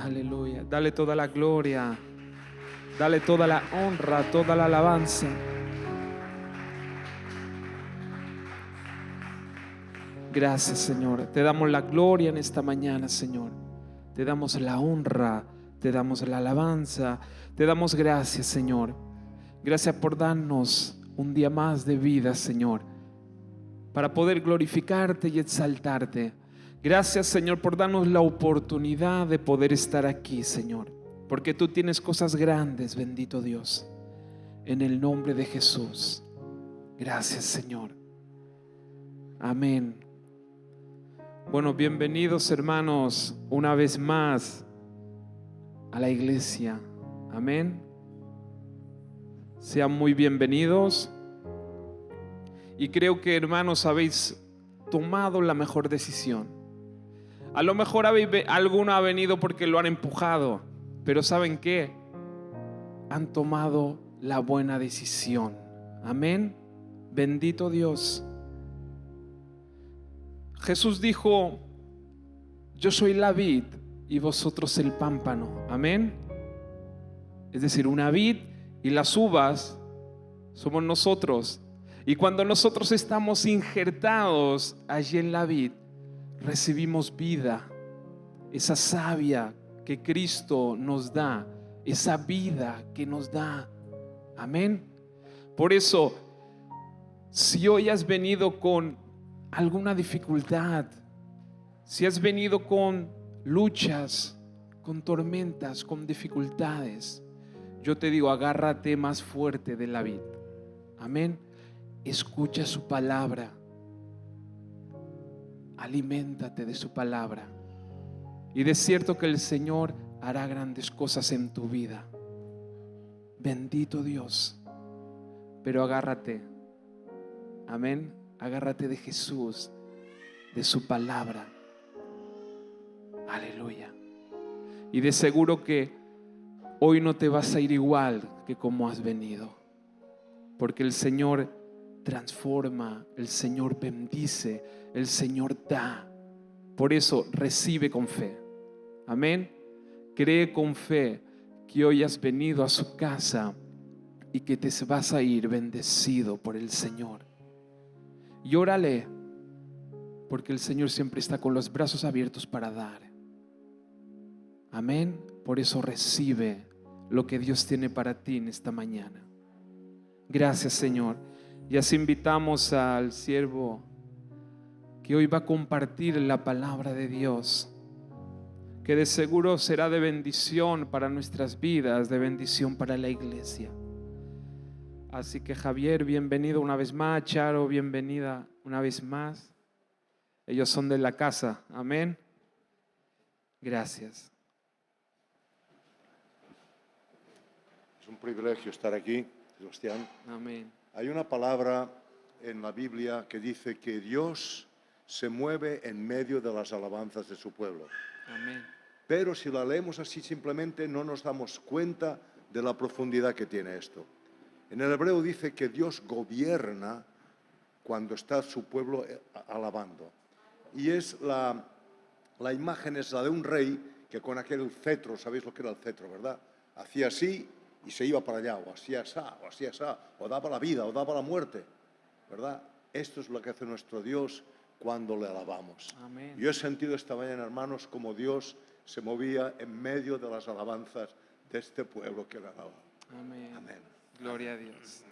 Aleluya. Dale toda la gloria. Dale toda la honra, toda la alabanza. Gracias, Señor. Te damos la gloria en esta mañana, Señor. Te damos la honra, te damos la alabanza, te damos gracias, Señor. Gracias por darnos un día más de vida, Señor, para poder glorificarte y exaltarte. Gracias, Señor, por darnos la oportunidad de poder estar aquí, Señor, porque tú tienes cosas grandes, bendito Dios. En el nombre de Jesús. Gracias, Señor. Amén. Bueno, bienvenidos, hermanos, una vez más a la iglesia. Amén. Sean muy bienvenidos. Y creo que, hermanos, habéis tomado la mejor decisión. A lo mejor alguno ha venido porque lo han empujado, pero ¿saben qué? Han tomado la buena decisión. Amén. Bendito Dios. Jesús dijo: yo soy la vid y vosotros el pámpano. Amén. Es decir, una vid y las uvas somos nosotros. Y cuando nosotros estamos injertados allí en la vid, recibimos vida, esa savia que Cristo nos da, esa vida que nos da. Amén. Por eso, si hoy has venido con alguna dificultad, si has venido con luchas, con tormentas, con dificultades, yo te digo, agárrate más fuerte de la vid. Amén. Escucha su palabra. Aliméntate de su palabra. Y de cierto que el Señor hará grandes cosas en tu vida. Bendito Dios. Pero agárrate. Amén. Agárrate de Jesús, de su palabra. Aleluya. Y de seguro que hoy no te vas a ir igual que como has venido. Porque el Señor transforma, el Señor bendice, el Señor da. Por eso recibe con fe. Amén. Cree con fe que hoy has venido a su casa y que te vas a ir bendecido por el Señor. Y órale, porque el Señor siempre está con los brazos abiertos para dar. Amén. Por eso recibe lo que Dios tiene para ti en esta mañana. Gracias, Señor. Y así invitamos al siervo que hoy va a compartir la palabra de Dios, que de seguro será de bendición para nuestras vidas, de bendición para la iglesia. Así que Javier, bienvenido una vez más. Charo, bienvenida una vez más. Ellos son de la casa. Amén. Gracias. Es un privilegio estar aquí, Sebastián. Amén. Hay una palabra en la Biblia que dice que Dios se mueve en medio de las alabanzas de su pueblo. Amén. Pero si la leemos así simplemente no nos damos cuenta de la profundidad que tiene esto. En el hebreo dice que Dios gobierna cuando está su pueblo alabando. Y es la imagen es la de un rey que con aquel cetro, ¿sabéis lo que era el cetro, verdad? Hacía así y se iba para allá, o hacía asá, o daba la vida, o daba la muerte, ¿verdad? Esto es lo que hace nuestro Dios cuando le alabamos. Amén. Yo he sentido esta mañana, hermanos, como Dios se movía en medio de las alabanzas de este pueblo que le alaba. Amén. Amén. Gloria a Dios.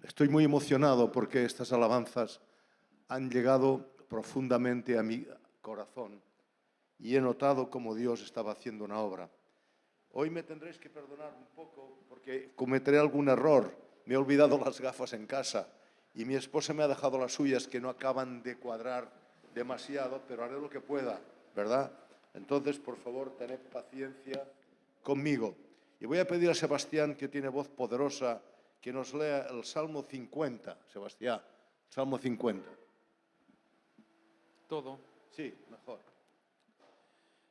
Estoy muy emocionado porque estas alabanzas han llegado profundamente a mi corazón y he notado cómo Dios estaba haciendo una obra. Hoy me tendréis que perdonar un poco porque cometeré algún error. Me he olvidado las gafas en casa y mi esposa me ha dejado las suyas que no acaban de cuadrar demasiado, pero haré lo que pueda, ¿verdad? Entonces, por favor, tened paciencia conmigo. Y voy a pedir a Sebastián, que tiene voz poderosa, que nos lea el Salmo 50. Sebastián, Salmo 50. Todo. Sí, mejor.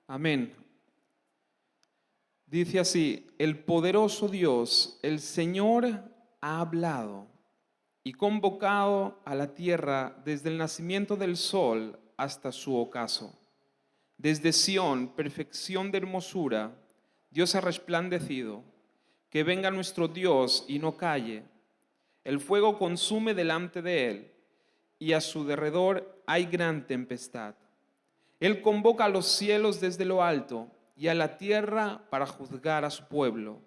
Amén. Dice así: el poderoso Dios, el Señor, ha hablado y convocado a la tierra desde el nacimiento del sol hasta su ocaso. Desde Sión, perfección de hermosura, Dios ha resplandecido. Que venga nuestro Dios y no calle. El fuego consume delante de él, y a su derredor hay gran tempestad. Él convoca a los cielos desde lo alto y a la tierra para juzgar a su pueblo.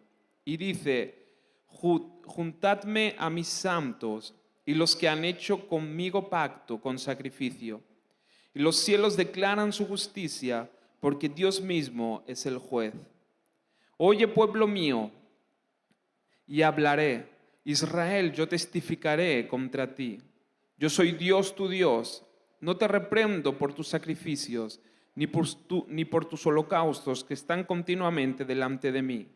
Y dice: juntadme a mis santos y los que han hecho conmigo pacto con sacrificio. Y los cielos declaran su justicia, porque Dios mismo es el juez. Oye, pueblo mío, y hablaré. Israel, yo testificaré contra ti. Yo soy Dios tu Dios. No te reprendo por tus sacrificios, ni por tus holocaustos que están continuamente delante de mí.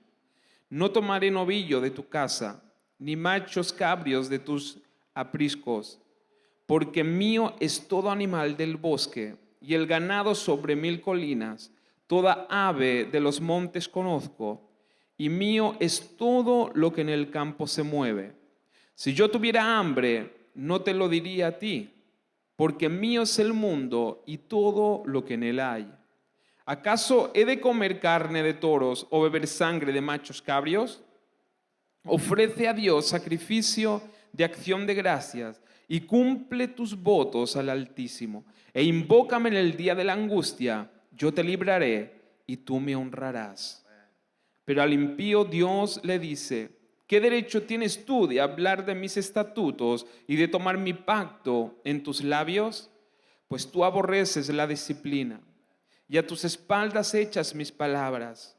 No tomaré novillo de tu casa, ni machos cabrios de tus apriscos, porque mío es todo animal del bosque, y el ganado sobre 1000 colinas, toda ave de los montes conozco, y mío es todo lo que en el campo se mueve. Si yo tuviera hambre, no te lo diría a ti, porque mío es el mundo y todo lo que en él hay. ¿Acaso he de comer carne de toros o beber sangre de machos cabrios? Ofrece a Dios sacrificio de acción de gracias y cumple tus votos al Altísimo. E invócame en el día de la angustia, yo te libraré y tú me honrarás. Pero al impío Dios le dice: ¿qué derecho tienes tú de hablar de mis estatutos y de tomar mi pacto en tus labios? Pues tú aborreces la disciplina y a tus espaldas echas mis palabras.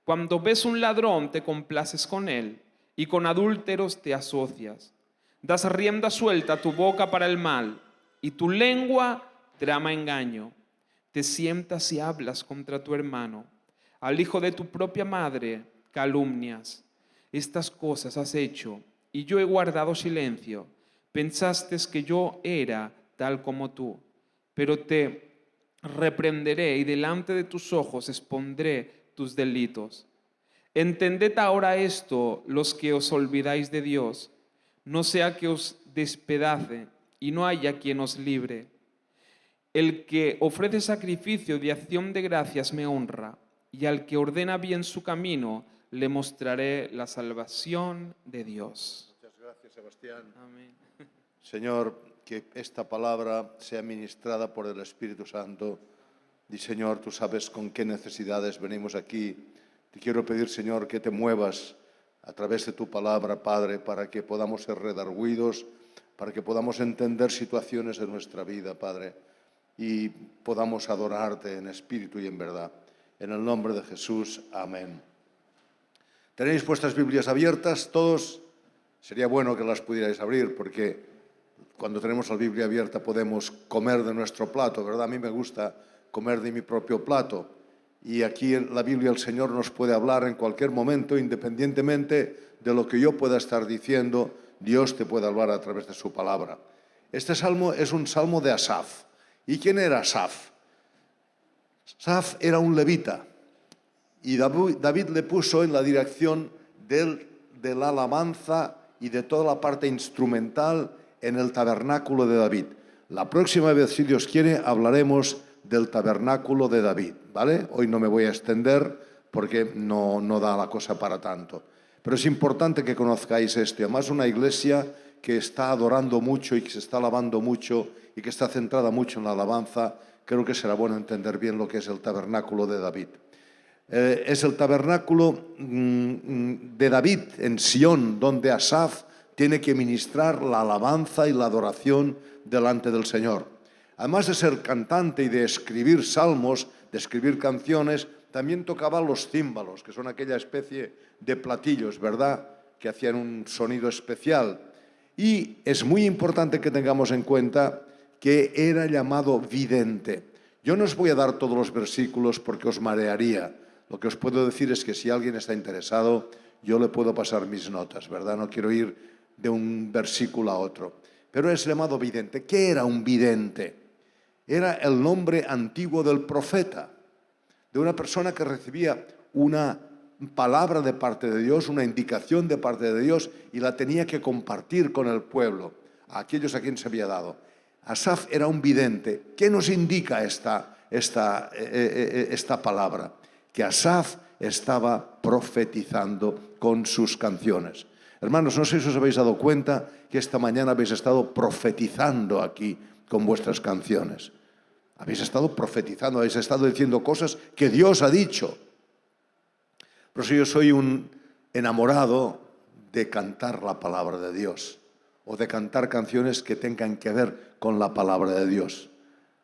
Cuando ves un ladrón te complaces con él y con adúlteros te asocias. Das rienda suelta a tu boca para el mal y tu lengua trama engaño. Te sientas y hablas contra tu hermano. Al hijo de tu propia madre calumnias. Estas cosas has hecho y yo he guardado silencio. Pensaste que yo era tal como tú, pero te reprenderé y delante de tus ojos expondré tus delitos. Entended ahora esto, los que os olvidáis de Dios, no sea que os despedace y no haya quien os libre. El que ofrece sacrificio de acción de gracias me honra, y al que ordena bien su camino le mostraré la salvación de Dios. Muchas gracias, Sebastián. Amén. Señor, que esta palabra sea ministrada por el Espíritu Santo. Y Señor, tú sabes con qué necesidades venimos aquí. Te quiero pedir, Señor, que te muevas a través de tu palabra, Padre, para que podamos ser redarguidos, para que podamos entender situaciones de nuestra vida, Padre, y podamos adorarte en espíritu y en verdad. En el nombre de Jesús, amén. ¿Tenéis vuestras Biblias abiertas todos? Sería bueno que las pudierais abrir, porque cuando tenemos la Biblia abierta podemos comer de nuestro plato, ¿verdad? A mí me gusta comer de mi propio plato. Y aquí en la Biblia el Señor nos puede hablar en cualquier momento, independientemente de lo que yo pueda estar diciendo, Dios te puede hablar a través de su palabra. Este salmo es un salmo de Asaf. ¿Y quién era Asaf? Asaf era un levita. Y David le puso en la dirección de la alabanza y de toda la parte instrumental en el tabernáculo de David. La próxima vez, si Dios quiere, hablaremos del tabernáculo de David, ¿vale? Hoy no me voy a extender porque no da la cosa para tanto. Pero es importante que conozcáis esto. Y además una iglesia que está adorando mucho y que se está alabando mucho y que está centrada mucho en la alabanza, creo que será bueno entender bien lo que es el tabernáculo de David. Es el tabernáculo de David en Sión, donde Asaf tiene que ministrar la alabanza y la adoración delante del Señor. Además de ser cantante y de escribir salmos, de escribir canciones, también tocaba los címbalos, que son aquella especie de platillos, ¿verdad?, que hacían un sonido especial. Y es muy importante que tengamos en cuenta que era llamado vidente. Yo no os voy a dar todos los versículos porque os marearía. Lo que os puedo decir es que si alguien está interesado, yo le puedo pasar mis notas, ¿verdad? No quiero ir de un versículo a otro. Pero es llamado vidente. ¿Qué era un vidente? Era el nombre antiguo del profeta, de una persona que recibía una palabra de parte de Dios, una indicación de parte de Dios, y la tenía que compartir con el pueblo, a aquellos a quienes se había dado. Asaf era un vidente. ¿Qué nos indica esta esta palabra, que Asaf estaba profetizando con sus canciones. Hermanos, no sé si os habéis dado cuenta que esta mañana habéis estado profetizando aquí con vuestras canciones. Habéis estado profetizando, habéis estado diciendo cosas que Dios ha dicho. Por eso yo soy un enamorado de cantar la palabra de Dios, o de cantar canciones que tengan que ver con la palabra de Dios.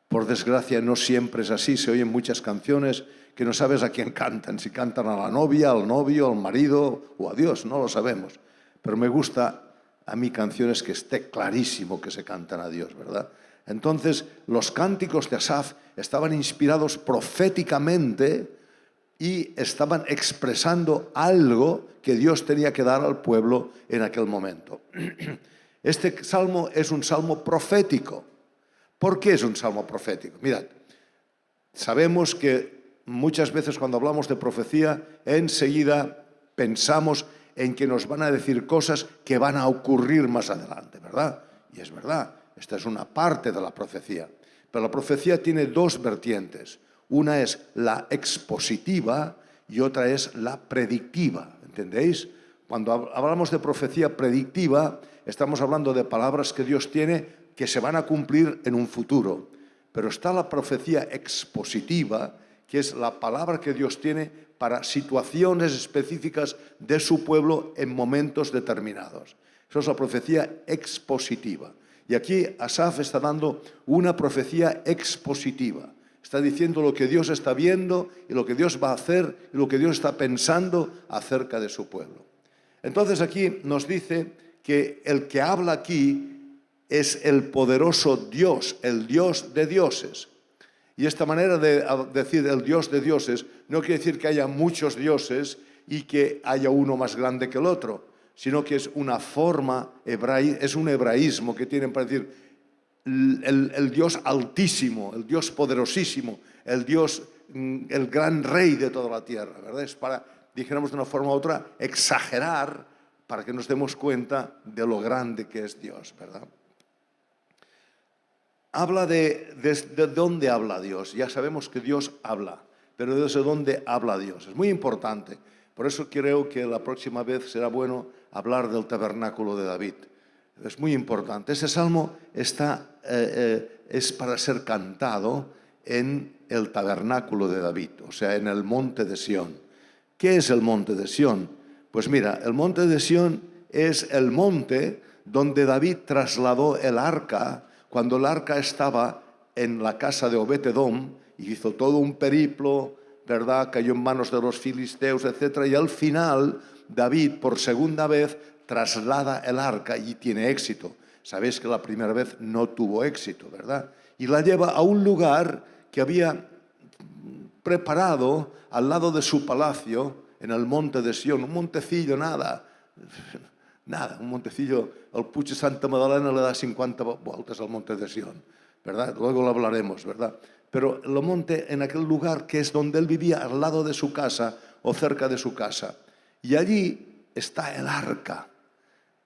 Por desgracia no siempre es así, se oyen muchas canciones que no sabes a quién cantan, si cantan a la novia, al novio, al marido o a Dios, no lo sabemos. Pero me gusta a mí canciones que esté clarísimo que se cantan a Dios, ¿verdad? Entonces, los cánticos de Asaf estaban inspirados proféticamente y estaban expresando algo que Dios tenía que dar al pueblo en aquel momento. Este salmo es un salmo profético. ¿Por qué es un salmo profético? Mirad, sabemos que muchas veces cuando hablamos de profecía, enseguida pensamos en que nos van a decir cosas que van a ocurrir más adelante, ¿verdad? Y es verdad, esta es una parte de la profecía. Pero la profecía tiene dos vertientes. Una es la expositiva y otra es la predictiva, ¿entendéis? Cuando hablamos de profecía predictiva, estamos hablando de palabras que Dios tiene que se van a cumplir en un futuro. Pero está la profecía expositiva, que es la palabra que Dios tiene para situaciones específicas de su pueblo en momentos determinados. Eso es la profecía expositiva. Y aquí Asaf está dando una profecía expositiva. Está diciendo lo que Dios está viendo y lo que Dios va a hacer y lo que Dios está pensando acerca de su pueblo. Entonces aquí nos dice que el que habla aquí es el poderoso Dios, el Dios de dioses. Y esta manera de decir el Dios de dioses no quiere decir que haya muchos dioses y que haya uno más grande que el otro, sino que es una forma, es un hebraísmo que tienen para decir el Dios altísimo, el Dios poderosísimo, el Dios, el gran rey de toda la tierra, ¿verdad? Es para, dijéramos de una forma u otra, exagerar para que nos demos cuenta de lo grande que es Dios, ¿verdad? Habla de dónde habla Dios. Ya sabemos que Dios habla, pero desde dónde habla Dios. Es muy importante. Por eso creo que la próxima vez será bueno hablar del tabernáculo de David. Es muy importante. Ese salmo es para ser cantado en el tabernáculo de David, o sea, en el monte de Sión. ¿Qué es el monte de Sión? Pues mira, el monte de Sión es el monte donde David trasladó el arca cuando el arca estaba en la casa de Obed-Edom y hizo todo un periplo, ¿verdad? Cayó en manos de los filisteos, etc. Y al final, David, por segunda vez, traslada el arca y tiene éxito. Sabéis que la primera vez no tuvo éxito, ¿verdad? Y la lleva a un lugar que había preparado al lado de su palacio, en el monte de Sión, un montecillo, nada, un montecillo, el Puig de Santa Magdalena le da 50 vueltas al monte de Sión, ¿verdad? Luego lo hablaremos, ¿verdad? Pero lo monte en aquel lugar que es donde él vivía, al lado de su casa o cerca de su casa. Y allí está el arca.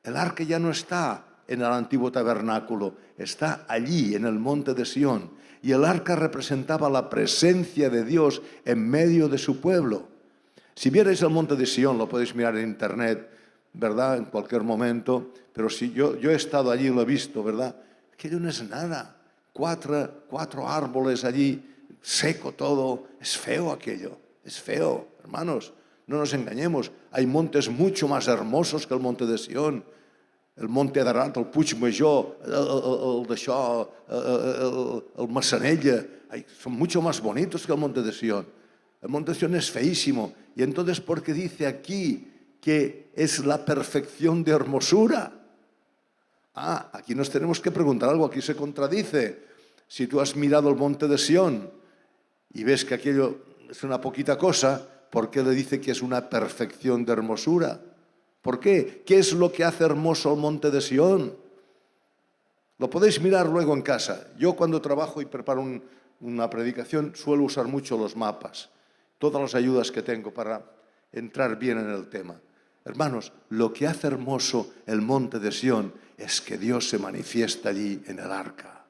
El arca ya no está en el antiguo tabernáculo, está allí, en el monte de Sión. Y el arca representaba la presencia de Dios en medio de su pueblo. Si vierais el monte de Sión, lo podéis mirar en internet, ¿verdad? En cualquier momento. Pero si yo he estado allí y lo he visto, ¿verdad? Aquello no es nada. Cuatro árboles allí, seco todo. Es feo aquello. Es feo, hermanos. No nos engañemos. Hay montes mucho más hermosos que el monte de Sión. El monte d'Arat, el Puig Major, el Massanella, son mucho más bonitos que el monte de Sión. El monte de Sión es feísimo. Y entonces, ¿por qué dice aquí que es la perfección de hermosura? Aquí nos tenemos que preguntar algo, aquí se contradice. Si tú has mirado el monte de Sión y ves que aquello es una poquita cosa, ¿por qué le dice que es una perfección de hermosura? ¿Por qué? ¿Qué es lo que hace hermoso el monte de Sión? Lo podéis mirar luego en casa. Yo cuando trabajo y preparo una predicación suelo usar mucho los mapas, todas las ayudas que tengo para entrar bien en el tema. Hermanos, lo que hace hermoso el monte de Sión es que Dios se manifiesta allí en el arca.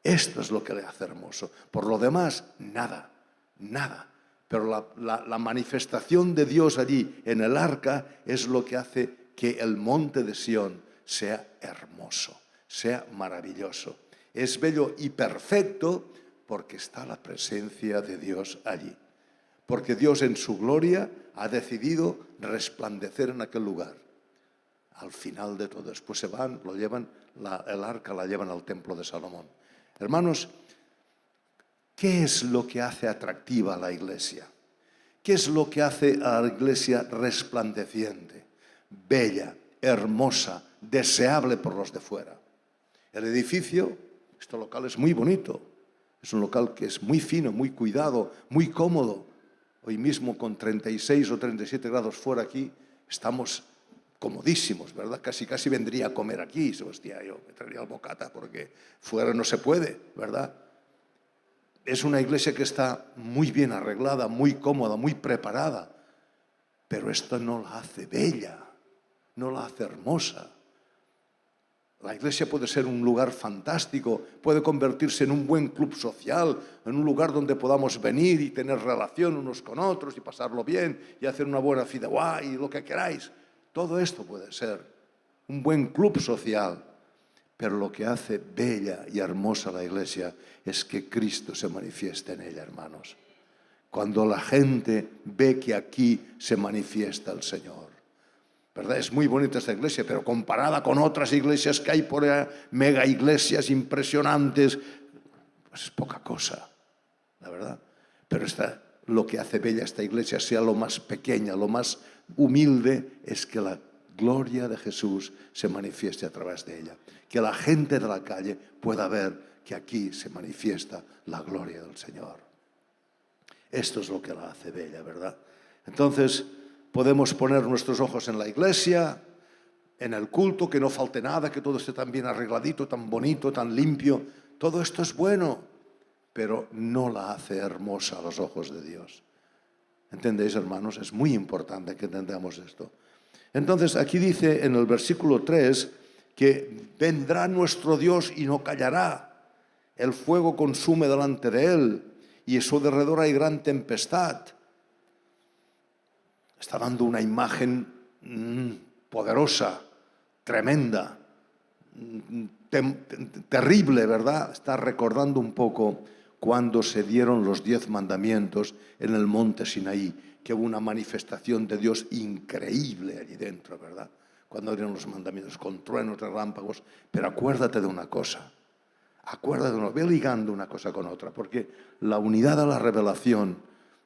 Esto es lo que le hace hermoso. Por lo demás, nada, nada. Pero la manifestación de Dios allí en el arca es lo que hace que el monte de Sión sea hermoso, sea maravilloso. Es bello y perfecto porque está la presencia de Dios allí. Porque Dios en su gloria ha decidido resplandecer en aquel lugar. Al final de todo, después se van, lo llevan, el arca la llevan al templo de Salomón. Hermanos, ¿qué es lo que hace atractiva a la iglesia? ¿Qué es lo que hace a la iglesia resplandeciente, bella, hermosa, deseable por los de fuera? El edificio, este local es muy bonito, es un local que es muy fino, muy cuidado, muy cómodo. Hoy mismo con 36 o 37 grados fuera aquí, estamos comodísimos, ¿verdad? Casi vendría a comer aquí. Hostia, yo me traería el bocata porque fuera no se puede, ¿verdad? Es una iglesia que está muy bien arreglada, muy cómoda, muy preparada, pero esto no la hace bella, no la hace hermosa. La iglesia puede ser un lugar fantástico, puede convertirse en un buen club social, en un lugar donde podamos venir y tener relación unos con otros y pasarlo bien y hacer una buena fideuá y lo que queráis. Todo esto puede ser un buen club social, pero lo que hace bella y hermosa la iglesia es que Cristo se manifieste en ella, hermanos. Cuando la gente ve que aquí se manifiesta el Señor. ¿Verdad? Es muy bonita esta iglesia, pero comparada con otras iglesias que hay por ahí, mega iglesias impresionantes, pues es poca cosa, la verdad. Pero lo que hace bella esta iglesia, sea lo más pequeña, lo más humilde, es que la gloria de Jesús se manifieste a través de ella. Que la gente de la calle pueda ver que aquí se manifiesta la gloria del Señor. Esto es lo que la hace bella, ¿verdad? Entonces, podemos poner nuestros ojos en la iglesia, en el culto, que no falte nada, que todo esté tan bien arregladito, tan bonito, tan limpio. Todo esto es bueno, pero no la hace hermosa a los ojos de Dios. ¿Entendéis, hermanos? Es muy importante que entendamos esto. Entonces, aquí dice en el versículo 3 que vendrá nuestro Dios y no callará. El fuego consume delante de él y a su alrededor hay gran tempestad. Está dando una imagen poderosa, tremenda, terrible, ¿verdad? Está recordando un poco cuando se dieron los 10 mandamientos en el monte Sinaí, que hubo una manifestación de Dios increíble allí dentro, ¿verdad? Cuando dieron los mandamientos con truenos, relámpagos. Pero acuérdate de una cosa, ve ligando una cosa con otra, porque la unidad de la revelación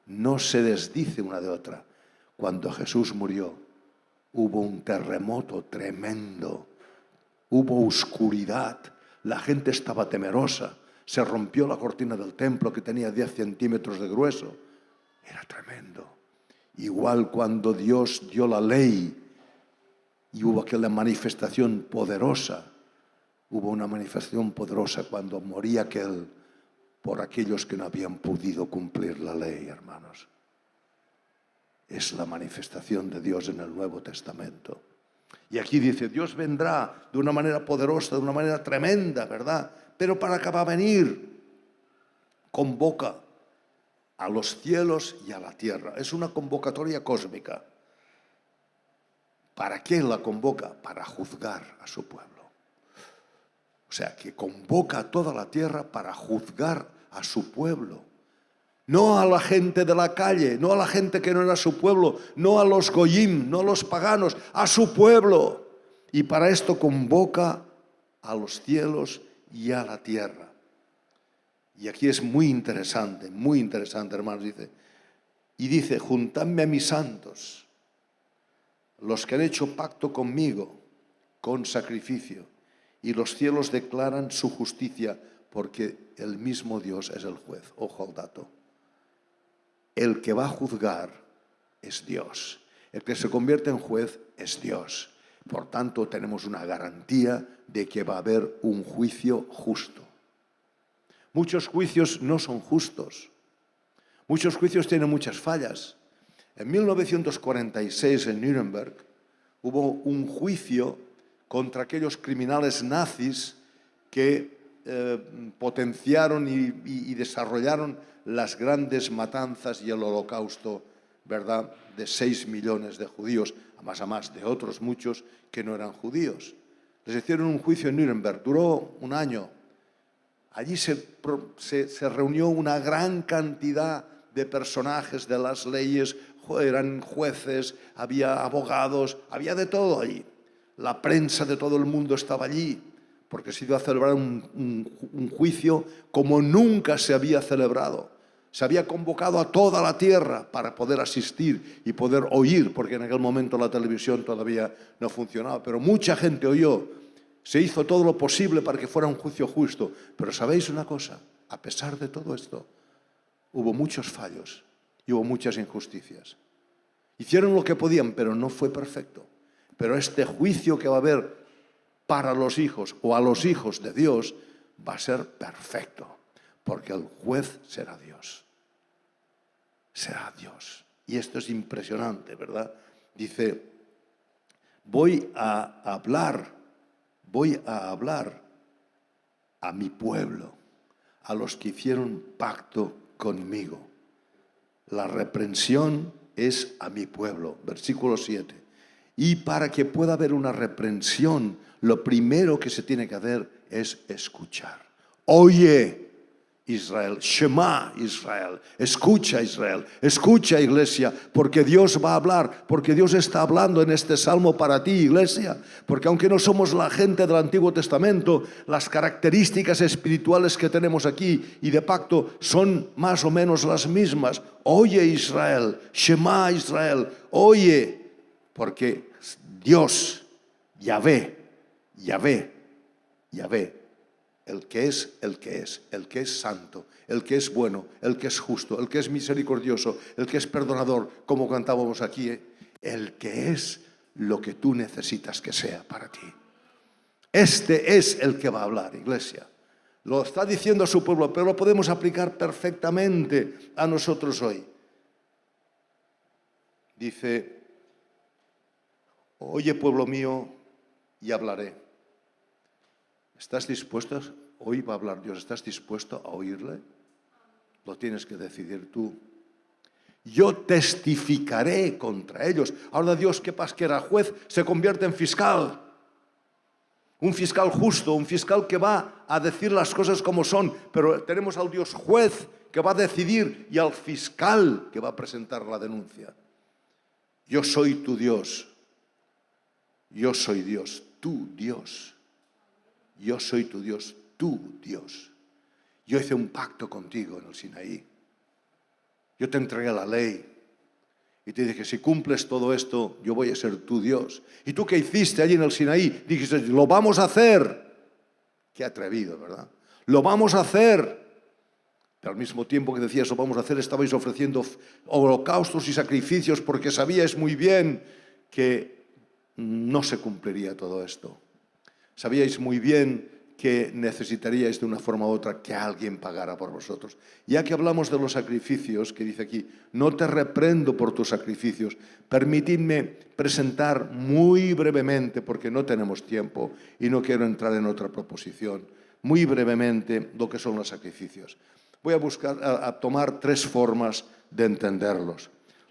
no se desdice una de otra. Cuando Jesús murió, hubo un terremoto tremendo, hubo oscuridad, la gente estaba temerosa, se rompió la cortina del templo que tenía 10 centímetros de grueso, era tremendo. Igual cuando Dios dio la ley y hubo aquella manifestación poderosa, hubo una manifestación poderosa cuando moría aquel por aquellos que no habían podido cumplir la ley, hermanos. Es la manifestación de Dios en el Nuevo Testamento. Y aquí dice, Dios vendrá de una manera poderosa, de una manera tremenda, ¿verdad? Pero para que va a venir, convoca a los cielos y a la tierra. Es una convocatoria cósmica. ¿Para qué la convoca? Para juzgar a su pueblo. O sea, que convoca a toda la tierra para juzgar a su pueblo. No a la gente de la calle, no a la gente que no era su pueblo, no a los goyim, no a los paganos, a su pueblo. Y para esto convoca a los cielos y a la tierra. Y aquí es muy interesante, hermanos, dice, juntadme a mis santos, los que han hecho pacto conmigo, con sacrificio, y los cielos declaran su justicia, porque el mismo Dios es el juez. Ojo al dato. El que va a juzgar es Dios. El que se convierte en juez es Dios. Por tanto, tenemos una garantía de que va a haber un juicio justo. Muchos juicios no son justos. Muchos juicios tienen muchas fallas. En 1946, en Nuremberg, hubo un juicio contra aquellos criminales nazis que potenciaron y desarrollaron las grandes matanzas y el holocausto, ¿verdad?, de 6 millones de judíos, a más de otros muchos que no eran judíos. Les hicieron un juicio en Nuremberg, duró un año. Allí se reunió una gran cantidad de personajes de las leyes, eran jueces, había abogados, había de todo allí. La prensa de todo el mundo estaba allí, porque se iba a celebrar un juicio como nunca se había celebrado. Se había convocado a toda la tierra para poder asistir y poder oír, porque en aquel momento la televisión todavía no funcionaba, pero mucha gente oyó. Se hizo todo lo posible para que fuera un juicio justo. Pero ¿sabéis una cosa? A pesar de todo esto, hubo muchos fallos y hubo muchas injusticias. Hicieron lo que podían, pero no fue perfecto. Pero este juicio que va a haber para los hijos o a los hijos de Dios va a ser perfecto, porque el juez será Dios. Será Dios. Y esto es impresionante, ¿verdad? Dice, voy a hablar a mi pueblo, a los que hicieron pacto conmigo. La reprensión es a mi pueblo. Versículo 7. Y para que pueda haber una reprensión, lo primero que se tiene que hacer es escuchar. Oye, Israel, Shema Israel, escucha Israel, escucha iglesia, porque Dios va a hablar, porque Dios está hablando en este salmo para ti, iglesia, porque aunque no somos la gente del Antiguo Testamento, las características espirituales que tenemos aquí y de pacto son más o menos las mismas. Oye Israel, Shema Israel, oye, porque Dios, Yahvé, el que es, el que es santo, el que es bueno, el que es justo, el que es misericordioso, el que es perdonador, como cantábamos aquí, el que es lo que tú necesitas que sea para ti. Este es el que va a hablar, iglesia. Lo está diciendo a su pueblo, pero lo podemos aplicar perfectamente a nosotros hoy. Dice, oye pueblo mío, y hablaré. ¿Estás dispuesto? Hoy va a hablar Dios. ¿Estás dispuesto a oírle? Lo tienes que decidir tú. Yo testificaré contra ellos. Ahora Dios, ¿qué pasa? Que era juez, se convierte en fiscal. Un fiscal justo, un fiscal que va a decir las cosas como son. Pero tenemos al Dios juez que va a decidir y al fiscal que va a presentar la denuncia. Yo soy tu Dios. Yo soy Dios, tu Dios. Yo soy tu Dios, tu Dios. Yo hice un pacto contigo en el Sinaí. Yo te entregué la ley. Y te dije, si cumples todo esto, yo voy a ser tu Dios. ¿Y tú qué hiciste allí en el Sinaí? Dijiste, lo vamos a hacer. Qué atrevido, ¿verdad? Lo vamos a hacer. Pero al mismo tiempo que decías, lo vamos a hacer, estabais ofreciendo holocaustos y sacrificios porque sabíais muy bien que no se cumpliría todo esto. Sabíais muy bien que necesitaríais de una forma u otra que alguien pagara por vosotros. Ya que hablamos de los sacrificios, que dice aquí, no te reprendo por tus sacrificios, permitidme presentar muy brevemente, porque no tenemos tiempo y no quiero entrar en otra proposición, muy brevemente lo que son los sacrificios. Voy a tomar 3 formas de entenderlos.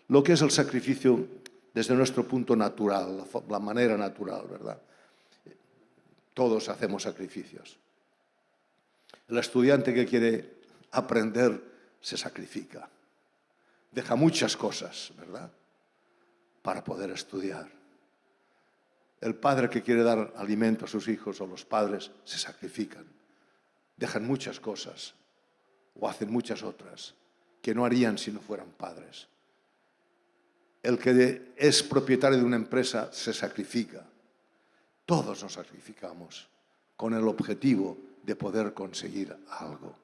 Lo que es el sacrificio desde nuestro punto natural, la manera natural, ¿verdad? Todos hacemos sacrificios. El estudiante que quiere aprender se sacrifica. Deja muchas cosas, ¿verdad?, para poder estudiar. El padre que quiere dar alimento a sus hijos o los padres se sacrifican. Dejan muchas cosas o hacen muchas otras que no harían si no fueran padres. El que es propietario de una empresa se sacrifica. Todos nos sacrificamos con el objetivo de poder conseguir algo.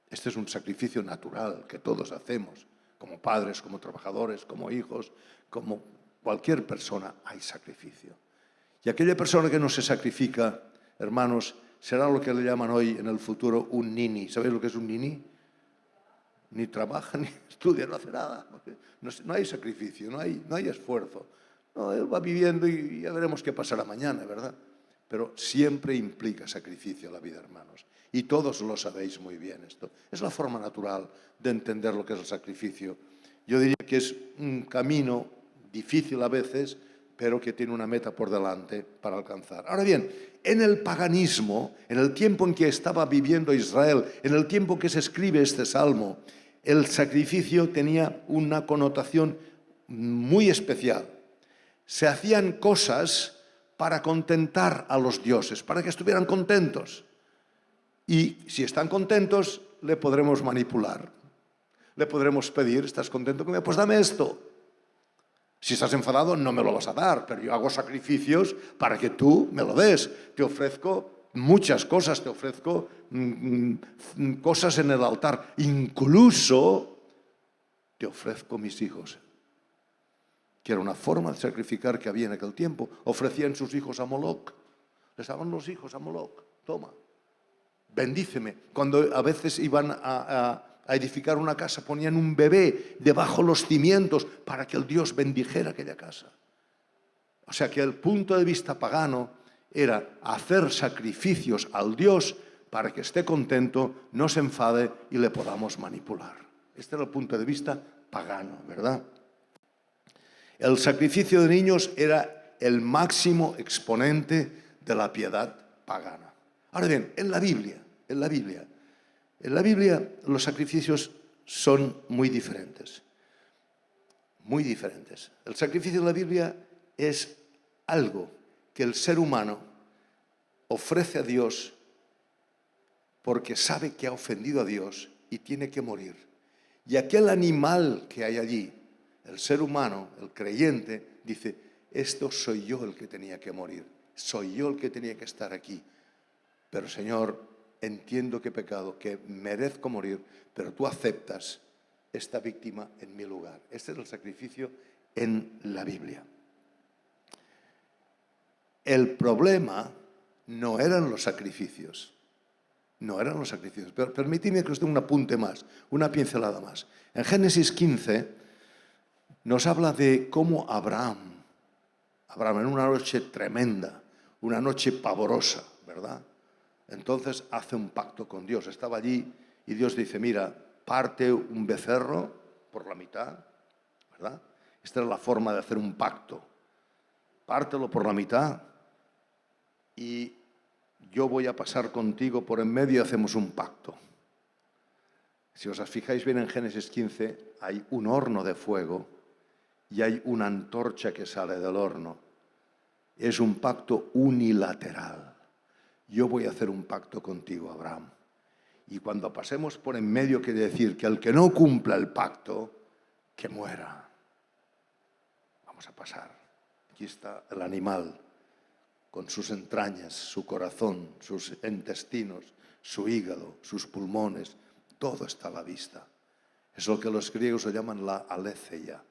Este es un sacrificio natural que todos hacemos, como padres, como trabajadores, como hijos, como cualquier persona hay sacrificio. Y aquella persona que no se sacrifica, hermanos, será lo que le llaman hoy en el futuro un nini. ¿Sabéis lo que es un nini? Ni trabaja, ni estudia, no hace nada. No hay sacrificio, no hay esfuerzo. No, él va viviendo y ya veremos qué pasará mañana, ¿verdad? pero siempre implica sacrificio la vida, hermanos. Y todos lo sabéis muy bien esto. Es la forma natural de entender lo que es el sacrificio. Yo diría que es un camino difícil a veces, pero que tiene una meta por delante para alcanzar. Ahora bien, en el paganismo, en el tiempo en que estaba viviendo Israel, en el tiempo que se escribe este salmo, el sacrificio tenía una connotación muy especial. Se hacían cosas para contentar a los dioses, para que estuvieran contentos. Y si están contentos, le podremos manipular. Le podremos pedir, ¿estás contento conmigo? Pues dame esto. Si estás enfadado, no me lo vas a dar, pero yo hago sacrificios para que tú me lo des. Te ofrezco muchas cosas, te ofrezco cosas en el altar. Incluso te ofrezco mis hijos, que era una forma de sacrificar que había en aquel tiempo. Ofrecían sus hijos a Moloch. Les daban los hijos a Moloch. Toma, bendíceme. Cuando a veces iban a edificar una casa, ponían un bebé debajo de los cimientos para que el Dios bendijera aquella casa. O sea que el punto de vista pagano era hacer sacrificios al Dios para que esté contento, no se enfade y le podamos manipular. Este era el punto de vista pagano, ¿verdad? El sacrificio de niños era el máximo exponente de la piedad pagana. Ahora bien, en la Biblia los sacrificios son muy diferentes. Muy diferentes. El sacrificio de la Biblia es algo que el ser humano ofrece a Dios porque sabe que ha ofendido a Dios y tiene que morir. Y aquel animal que hay allí, el ser humano, el creyente, dice, esto soy yo el que tenía que morir, soy yo el que tenía que estar aquí. Pero Señor, entiendo que he pecado, que merezco morir, pero tú aceptas esta víctima en mi lugar. Este es el sacrificio en la Biblia. El problema no eran los sacrificios. No eran los sacrificios. Pero permíteme que os dé un apunte más, una pincelada más. En Génesis 15 nos habla de cómo Abraham en una noche tremenda, una noche pavorosa, ¿verdad? Entonces hace un pacto con Dios. Estaba allí y Dios dice, mira, parte un becerro por la mitad, ¿verdad? Esta era la forma de hacer un pacto. Pártelo por la mitad y yo voy a pasar contigo por en medio y hacemos un pacto. Si os fijáis bien en Génesis 15, hay un horno de fuego y hay una antorcha que sale del horno. Es un pacto unilateral. Yo voy a hacer un pacto contigo, Abraham. Y cuando pasemos por en medio, quiere decir que el que no cumpla el pacto, que muera. Vamos a pasar. Aquí está el animal, con sus entrañas, su corazón, sus intestinos, su hígado, sus pulmones. Todo está a la vista. Es lo que los griegos lo llaman la aletheia.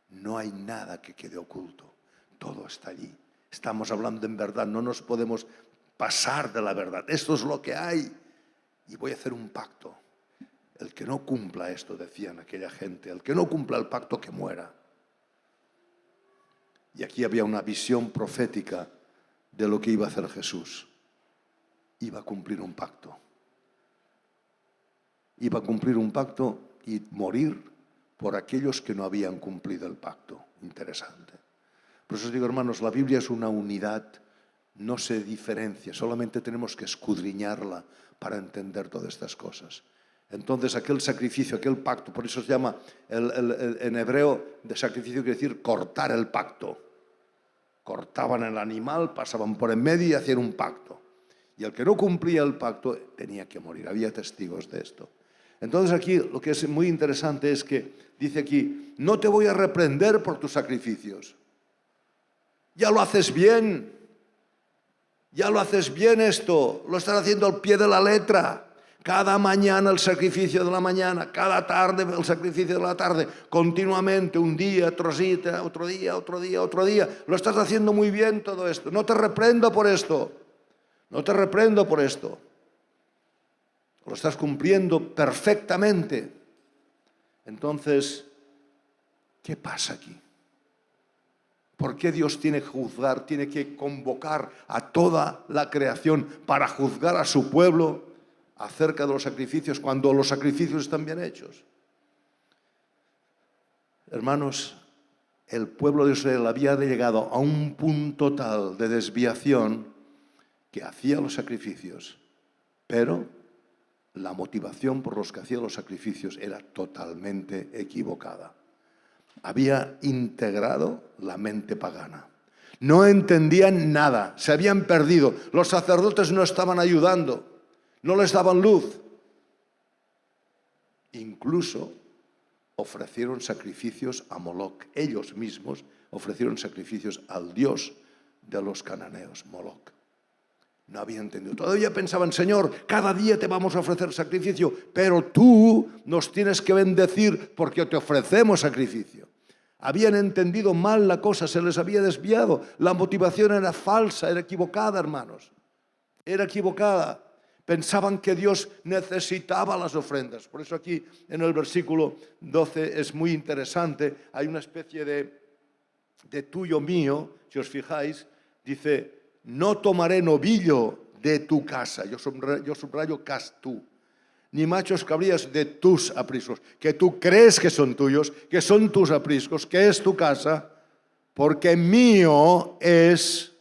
No hay nada que quede oculto. Todo está allí. Estamos hablando en verdad, no nos podemos pasar de la verdad. Esto es lo que hay. Y voy a hacer un pacto. El que no cumpla esto, decían aquella gente, el que no cumpla el pacto, que muera. Y aquí había una visión profética de lo que iba a hacer Jesús. Iba a cumplir un pacto. Iba a cumplir un pacto y morir por aquellos que no habían cumplido el pacto. Interesante. Por eso os digo, hermanos, la Biblia es una unidad, no se diferencia, solamente tenemos que escudriñarla para entender todas estas cosas. Entonces, aquel sacrificio, aquel pacto, por eso se llama en hebreo de sacrificio, quiere decir cortar el pacto. Cortaban el animal, pasaban por en medio y hacían un pacto. Y el que no cumplía el pacto tenía que morir. Había testigos de esto. Entonces aquí lo que es muy interesante es que dice aquí, no te voy a reprender por tus sacrificios. Ya lo haces bien. Ya lo haces bien esto. Lo estás haciendo al pie de la letra. Cada mañana el sacrificio de la mañana, cada tarde el sacrificio de la tarde, continuamente, un día, otro día. Lo estás haciendo muy bien todo esto. No te reprendo por esto. No te reprendo por esto. Lo estás cumpliendo perfectamente. Entonces, ¿qué pasa aquí? ¿Por qué Dios tiene que juzgar, tiene que convocar a toda la creación para juzgar a su pueblo acerca de los sacrificios cuando los sacrificios están bien hechos? Hermanos, el pueblo de Israel había llegado a un punto tal de desviación que hacía los sacrificios, pero la motivación por los que hacía los sacrificios era totalmente equivocada. Había integrado la mente pagana. No entendían nada, se habían perdido. Los sacerdotes no estaban ayudando, no les daban luz. Incluso ofrecieron sacrificios a Moloc. Ellos mismos ofrecieron sacrificios al dios de los cananeos, Moloc. No había entendido. Todavía pensaban, Señor, cada día te vamos a ofrecer sacrificio, pero tú nos tienes que bendecir porque te ofrecemos sacrificio. Habían entendido mal la cosa, se les había desviado. La motivación era falsa, era equivocada, hermanos. Era equivocada. Pensaban que Dios necesitaba las ofrendas. Por eso aquí en el versículo 12 es muy interesante. Hay una especie de tuyo mío, si os fijáis, dice: no tomaré novillo de tu casa. Yo subrayo tú. Ni machos cabrías de tus apriscos, que tú crees que son tuyos, que son tus apriscos, que es tu casa, porque mío es,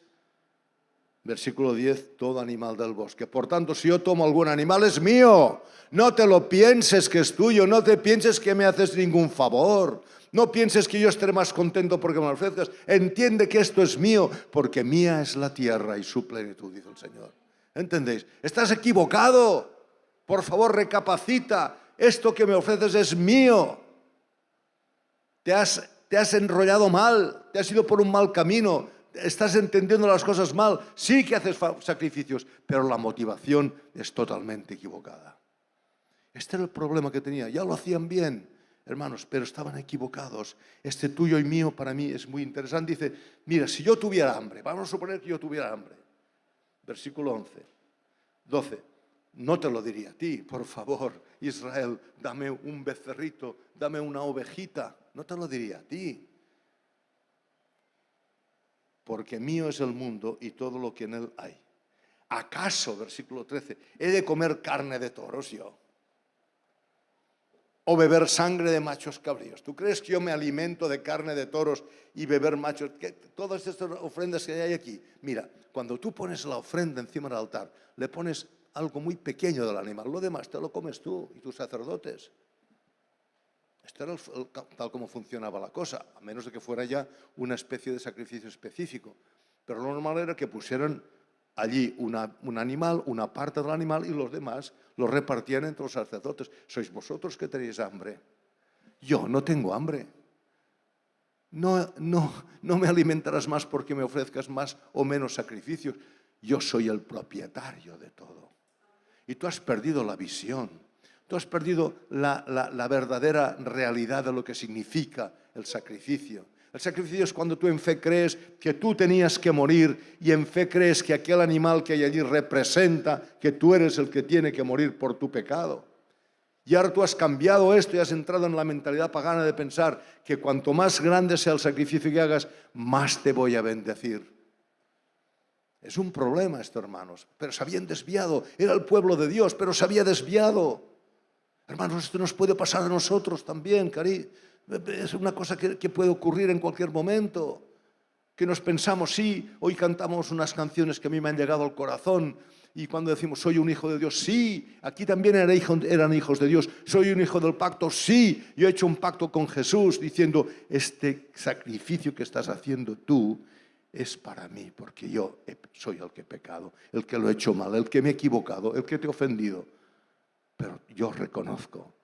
versículo 10, todo animal del bosque. Por tanto, si yo tomo algún animal, es mío. No te lo pienses que es tuyo, no te pienses que me haces ningún favor. No pienses que yo estaré más contento porque me lo ofrezcas. Entiende que esto es mío, porque mía es la tierra y su plenitud, dice el Señor. ¿Entendéis? Estás equivocado. Por favor, recapacita. Esto que me ofreces es mío. Te has enrollado mal, te has ido por un mal camino, estás entendiendo las cosas mal. Sí que haces sacrificios, pero la motivación es totalmente equivocada. Este era el problema que tenía. Ya lo hacían bien, hermanos, pero estaban equivocados. Este tuyo y mío para mí es muy interesante. Dice, mira, si yo tuviera hambre, vamos a suponer que yo tuviera hambre. Versículo 12. No te lo diría a ti, por favor, Israel, dame un becerrito, dame una ovejita. No te lo diría a ti. Porque mío es el mundo y todo lo que en él hay. ¿Acaso, versículo 13, he de comer carne de toros yo? ¿O beber sangre de machos cabríos? ¿Tú crees que yo me alimento de carne de toros y beber machos? Todas estas ofrendas que hay aquí. Mira, cuando tú pones la ofrenda encima del altar, le pones algo muy pequeño del animal. Lo demás te lo comes tú y tus sacerdotes. Esto era tal como funcionaba la cosa, a menos de que fuera ya una especie de sacrificio específico. Pero lo normal era que pusieran allí un animal, una parte del animal, y los demás los repartían entre los sacerdotes. Sois vosotros que tenéis hambre. Yo no tengo hambre. No me alimentarás más porque me ofrezcas más o menos sacrificios. Yo soy el propietario de todo. Y tú has perdido la visión. Tú has perdido la verdadera realidad de lo que significa el sacrificio. El sacrificio es cuando tú en fe crees que tú tenías que morir y en fe crees que aquel animal que hay allí representa que tú eres el que tiene que morir por tu pecado. Y ahora tú has cambiado esto y has entrado en la mentalidad pagana de pensar que cuanto más grande sea el sacrificio que hagas, más te voy a bendecir. Es un problema esto, hermanos. Pero se habían desviado. Era el pueblo de Dios, pero se había desviado. Hermanos, esto nos puede pasar a nosotros también, cari. Es una cosa que puede ocurrir en cualquier momento. Que nos pensamos, sí, hoy cantamos unas canciones que a mí me han llegado al corazón. Y cuando decimos, soy un hijo de Dios, sí, aquí también eran hijos de Dios. Soy un hijo del pacto, sí. Yo he hecho un pacto con Jesús diciendo, este sacrificio que estás haciendo tú es para mí, porque yo soy el que he pecado, el que lo he hecho mal, el que me he equivocado, el que te he ofendido. Pero yo reconozco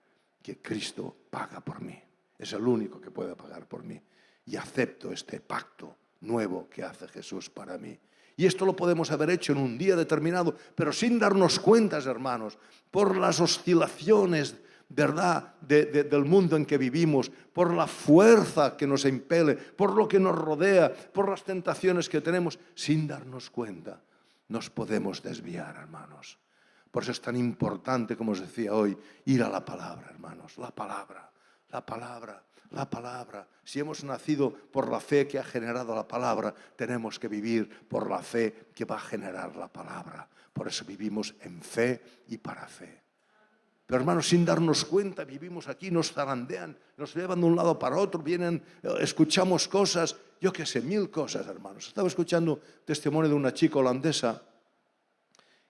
que Cristo paga por mí. Es el único que puede pagar por mí. Y acepto este pacto nuevo que hace Jesús para mí. Y esto lo podemos haber hecho en un día determinado, pero sin darnos cuenta, hermanos, por las oscilaciones, ¿verdad?, del mundo en que vivimos, por la fuerza que nos impele, por lo que nos rodea, por las tentaciones que tenemos, sin darnos cuenta, nos podemos desviar, hermanos. Por eso es tan importante, como os decía hoy, ir a la palabra, hermanos, la palabra. La palabra, la palabra. Si hemos nacido por la fe que ha generado la palabra, tenemos que vivir por la fe que va a generar la palabra. Por eso vivimos en fe y para fe. Pero hermanos, sin darnos cuenta, vivimos aquí, nos zarandean, nos llevan de un lado para otro, vienen, escuchamos cosas, yo qué sé, 1000 cosas, hermanos. Estaba escuchando testimonio de una chica holandesa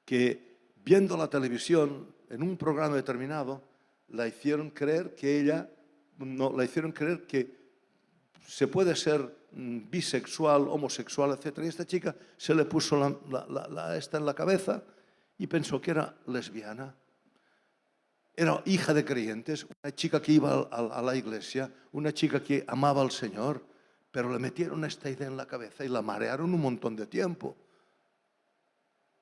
que, viendo la televisión, en un programa determinado, la hicieron creer que se puede ser bisexual, homosexual, etc. Y esta chica se le puso esta en la cabeza y pensó que era lesbiana. Era hija de creyentes, una chica que iba a la iglesia, una chica que amaba al Señor, pero le metieron esta idea en la cabeza y la marearon un montón de tiempo.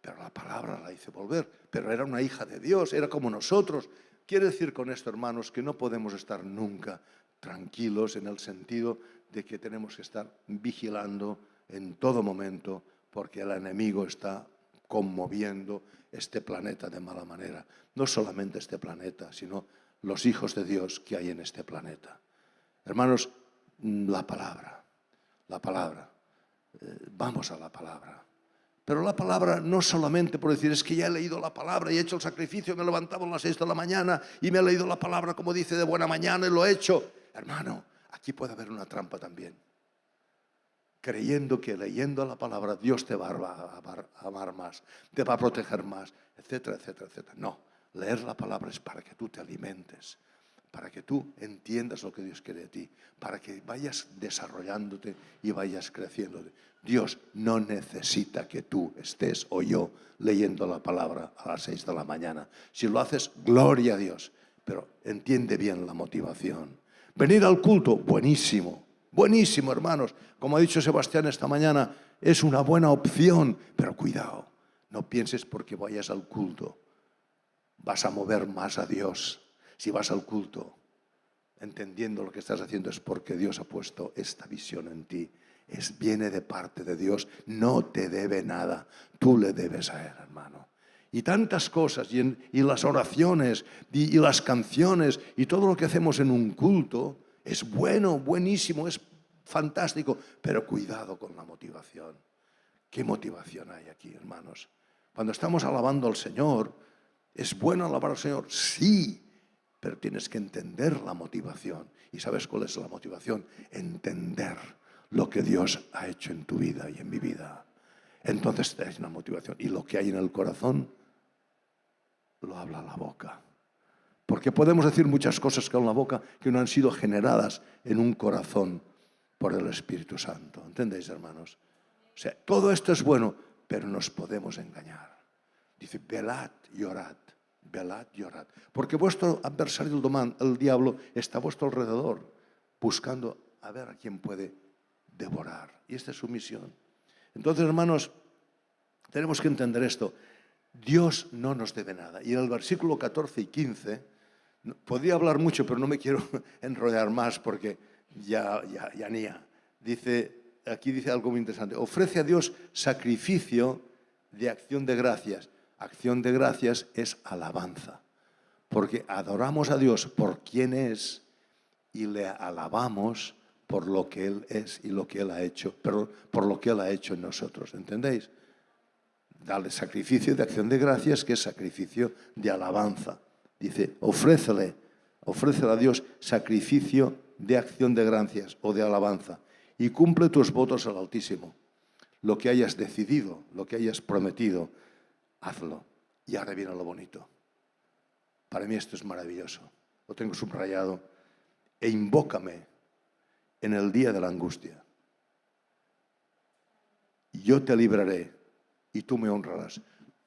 Pero la palabra la hizo volver. Pero era una hija de Dios, era como nosotros. Quiere decir con esto, hermanos, que no podemos estar nunca tranquilos en el sentido de que tenemos que estar vigilando en todo momento porque el enemigo está conmoviendo este planeta de mala manera. No solamente este planeta, sino los hijos de Dios que hay en este planeta. Hermanos, la palabra. Vamos a la palabra. Pero la palabra no solamente por decir, es que ya he leído la palabra y he hecho el sacrificio, me levantaba a las 6 de la mañana y me he leído la palabra como dice de buena mañana y lo he hecho. Hermano, aquí puede haber una trampa también. Creyendo que leyendo la palabra Dios te va a amar más, te va a proteger más, etcétera, etcétera, etcétera. No, leer la palabra es para que tú te alimentes, para que tú entiendas lo que Dios quiere de ti, para que vayas desarrollándote y vayas creciéndote. Dios no necesita que tú estés o yo leyendo la palabra a las 6 de la mañana. Si lo haces, gloria a Dios, pero entiende bien la motivación. Venir al culto, buenísimo. Buenísimo, hermanos. Como ha dicho Sebastián esta mañana, es una buena opción, pero cuidado, no pienses porque vayas al culto vas a mover más a Dios. Si vas al culto entendiendo lo que estás haciendo es porque Dios ha puesto esta visión en ti. Viene de parte de Dios, no te debe nada, tú le debes a Él, hermano. Y tantas cosas, y las oraciones, y las canciones, y todo lo que hacemos en un culto, es bueno, buenísimo, es fantástico, pero cuidado con la motivación. ¿Qué motivación hay aquí, hermanos? Cuando estamos alabando al Señor, ¿es bueno alabar al Señor? Sí, pero tienes que entender la motivación. ¿Y sabes cuál es la motivación? Entender lo que Dios ha hecho en tu vida y en mi vida. Entonces es una motivación. Y lo que hay en el corazón, lo habla la boca. Porque podemos decir muchas cosas con la boca que no han sido generadas en un corazón por el Espíritu Santo. ¿Entendéis, hermanos? O sea, todo esto es bueno, pero nos podemos engañar. Dice, velad y orad. Velad y orad. Porque vuestro adversario, el diablo, está a vuestro alrededor, buscando a ver a quién puede devorar. Y esta es su misión. Entonces, hermanos, tenemos que entender esto. Dios no nos debe nada. Y en el versículo 14 y 15, podría hablar mucho, pero no me quiero enrollar más porque ya. Aquí dice algo muy interesante. Ofrece a Dios sacrificio de acción de gracias. Acción de gracias es alabanza. Porque adoramos a Dios por quien es y le alabamos por lo que Él es y lo que Él ha hecho, pero por lo que Él ha hecho en nosotros. ¿Entendéis? Dale sacrificio de acción de gracias, que es sacrificio de alabanza. Dice, ofrécele a Dios sacrificio de acción de gracias o de alabanza y cumple tus votos al Altísimo. Lo que hayas decidido, lo que hayas prometido, hazlo. Y ahora viene lo bonito. Para mí esto es maravilloso. Lo tengo subrayado. E invócame en el día de la angustia. Yo te libraré y tú me honrarás.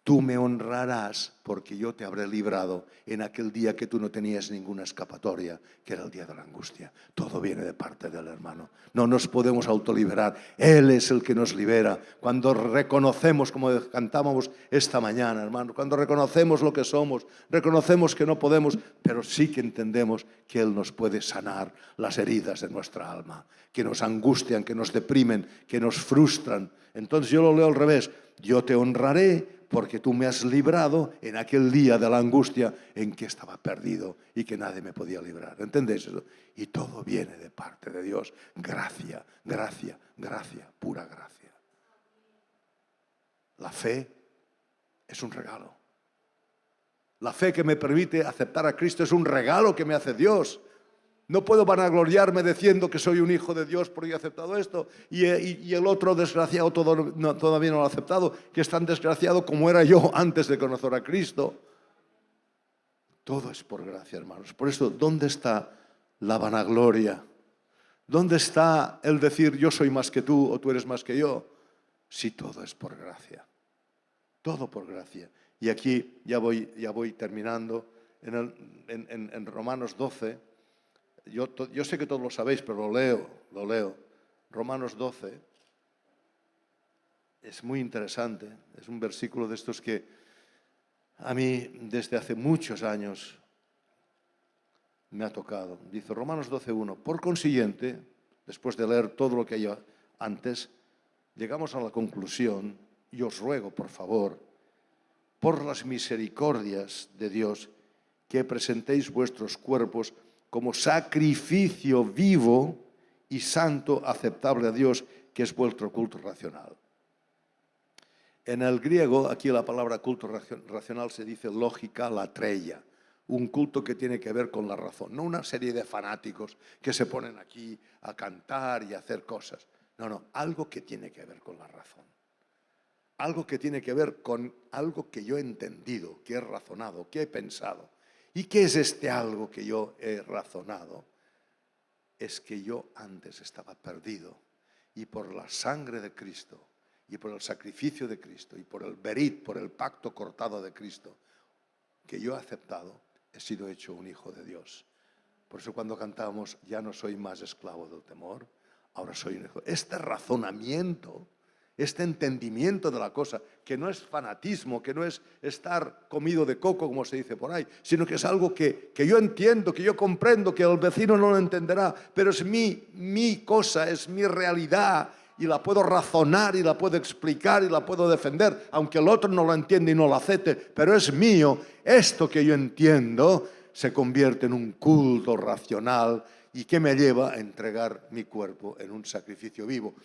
Tú me honrarás porque yo te habré librado en aquel día que tú no tenías ninguna escapatoria, que era el día de la angustia. Todo viene de parte del hermano. No nos podemos autoliberar. Él es el que nos libera. Cuando reconocemos, como cantábamos esta mañana, hermano, cuando reconocemos lo que somos, reconocemos que no podemos, pero sí que entendemos que Él nos puede sanar las heridas de nuestra alma, que nos angustian, que nos deprimen, que nos frustran. Entonces yo lo leo al revés. Yo te honraré porque tú me has librado en aquel día de la angustia en que estaba perdido y que nadie me podía librar. ¿Entendéis eso? Y todo viene de parte de Dios. Gracia, gracia, gracia, pura gracia. La fe es un regalo. La fe que me permite aceptar a Cristo es un regalo que me hace Dios. No puedo vanagloriarme diciendo que soy un hijo de Dios porque he aceptado esto y el otro desgraciado todavía no lo ha aceptado, que es tan desgraciado como era yo antes de conocer a Cristo. Todo es por gracia, hermanos. Por eso, ¿dónde está la vanagloria? ¿Dónde está el decir yo soy más que tú o tú eres más que yo? Si todo es por gracia. Todo por gracia. Y aquí ya voy terminando. En Romanos 12... Yo sé que todos lo sabéis, pero lo leo. Romanos 12 es muy interesante. Es un versículo de estos que a mí desde hace muchos años me ha tocado. Dice Romanos 12:1. Por consiguiente, después de leer todo lo que hay antes, llegamos a la conclusión, y os ruego, por favor, por las misericordias de Dios, que presentéis vuestros cuerpos como sacrificio vivo y santo, aceptable a Dios, que es vuestro culto racional. En el griego, aquí la palabra culto racional se dice lógica latreia, un culto que tiene que ver con la razón, no una serie de fanáticos que se ponen aquí a cantar y a hacer cosas. No, algo que tiene que ver con la razón. Algo que tiene que ver con algo que yo he entendido, que he razonado, que he pensado. ¿Y qué es este algo que yo he razonado? Es que yo antes estaba perdido y por la sangre de Cristo y por el sacrificio de Cristo y por el berit, por el pacto cortado de Cristo que yo he aceptado, he sido hecho un hijo de Dios. Por eso cuando cantábamos, ya no soy más esclavo del temor, ahora soy un hijo. Este razonamiento, este entendimiento de la cosa, que no es fanatismo, que no es estar comido de coco, como se dice por ahí, sino que es algo que yo entiendo, que yo comprendo, que el vecino no lo entenderá, pero es mi cosa, es mi realidad, y la puedo razonar, y la puedo explicar, y la puedo defender, aunque el otro no lo entiende y no lo acepte, pero es mío. Esto que yo entiendo se convierte en un culto racional, y que me lleva a entregar mi cuerpo en un sacrificio vivo.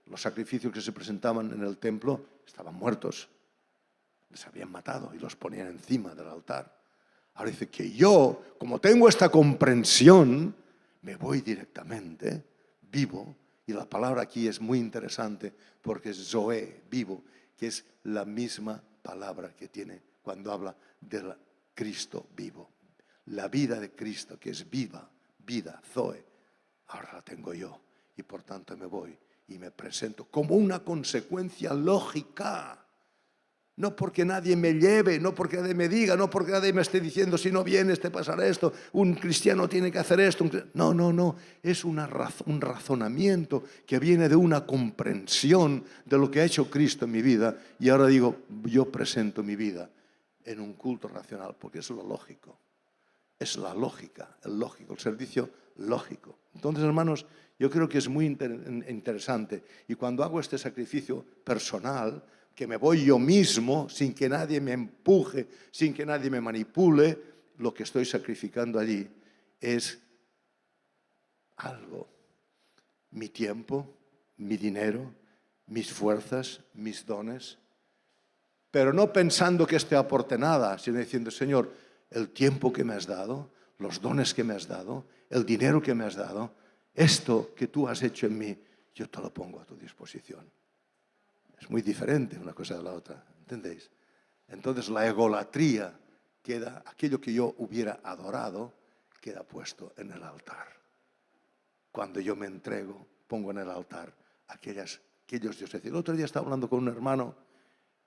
Los sacrificios que se presentaban en el templo estaban muertos, les habían matado y los ponían encima del altar. Ahora dice que yo, como tengo esta comprensión, me voy directamente, vivo, y la palabra aquí es muy interesante porque es zoe, vivo, que es la misma palabra que tiene cuando habla del Cristo vivo. La vida de Cristo, que es viva, vida, zoe, ahora la tengo yo. Y por tanto me voy y me presento como una consecuencia lógica. No porque nadie me lleve, no porque nadie me diga, no porque nadie me esté diciendo si no vienes te pasará esto, un cristiano tiene que hacer esto. No, es un razonamiento que viene de una comprensión de lo que ha hecho Cristo en mi vida. Y ahora digo, yo presento mi vida en un culto racional porque es lo lógico. Es la lógica, el servicio lógico. Entonces, hermanos, yo creo que es muy interesante. Y cuando hago este sacrificio personal, que me voy yo mismo, sin que nadie me empuje, sin que nadie me manipule, lo que estoy sacrificando allí es algo. Mi tiempo, mi dinero, mis fuerzas, mis dones. Pero no pensando que esto aporte nada, sino diciendo, Señor, el tiempo que me has dado, los dones que me has dado, el dinero que me has dado, esto que tú has hecho en mí, yo te lo pongo a tu disposición. Es muy diferente una cosa de la otra, ¿entendéis? Entonces la egolatría queda, aquello que yo hubiera adorado, queda puesto en el altar. Cuando yo me entrego, pongo en el altar aquellos dioses. El otro día estaba hablando con un hermano,